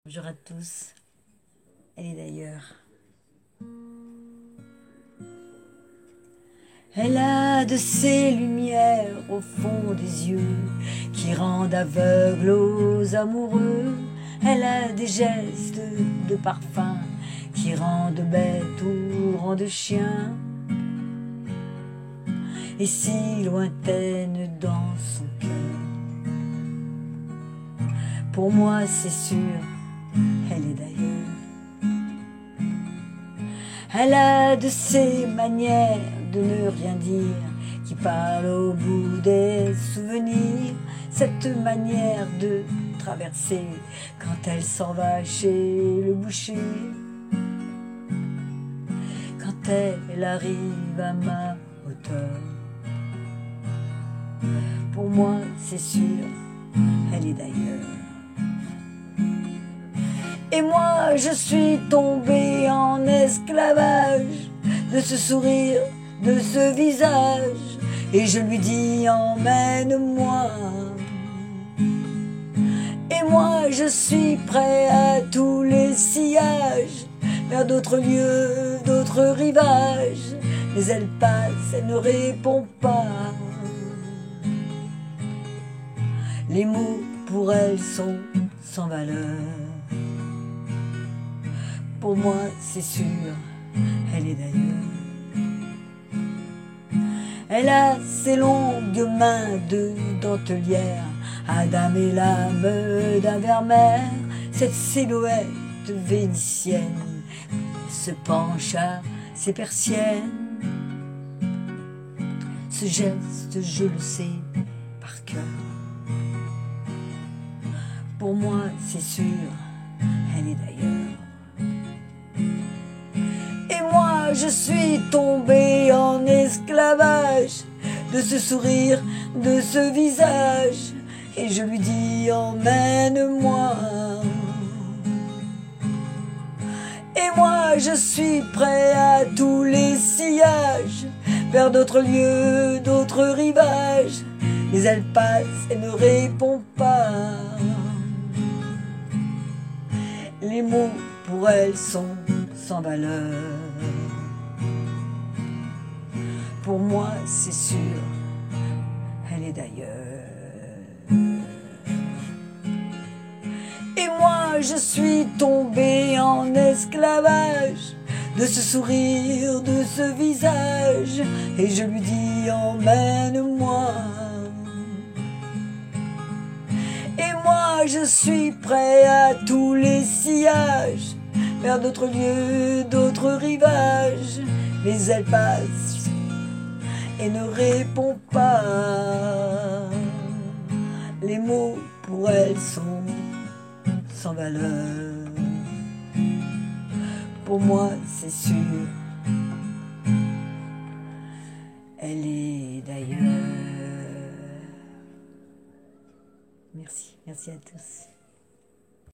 Bonjour à tous, elle est d'ailleurs. Elle a de ces lumières au fond des yeux qui rendent aveugles aux amoureux. Elle a des gestes de parfum qui rendent bête ou rendent chien. Et si lointaine dans son cœur, pour moi c'est sûr, elle est d'ailleurs. Elle a de ces manières de ne rien dire qui parle au bout des souvenirs. Cette manière de traverser quand elle s'en va chez le boucher. Quand elle arrive à ma hauteur, pour moi c'est sûr, elle est d'ailleurs. Et moi je suis tombée en esclavage de ce sourire, de ce visage, et je lui dis emmène-moi. Et moi je suis prêt à tous les sillages, vers d'autres lieux, d'autres rivages, mais elle passe, elle ne répond pas. Les mots pour elle sont sans valeur. Pour moi c'est sûr, elle est d'ailleurs. Elle a ses longues mains de dentelière, Adam et l'âme d'un vermeer. Cette silhouette vénitienne se penche à ses persiennes. Ce geste je le sais par cœur. Pour moi c'est sûr, elle est d'ailleurs. Je suis tombée en esclavage de ce sourire, de ce visage, et je lui dis emmène-moi. Et moi je suis prêt à tous les sillages, vers d'autres lieux, d'autres rivages, mais elle passe et ne répond pas. Les mots pour elle sont sans valeur. Pour moi c'est sûr, elle est d'ailleurs. Et moi je suis tombée en esclavage de ce sourire, de ce visage, et je lui dis emmène-moi. Et moi je suis prêt à tous les sillages, vers d'autres lieux, d'autres rivages, mais elle passe et ne répond pas. Les mots pour elle sont sans valeur. Pour moi c'est sûr, elle est d'ailleurs. Merci à tous.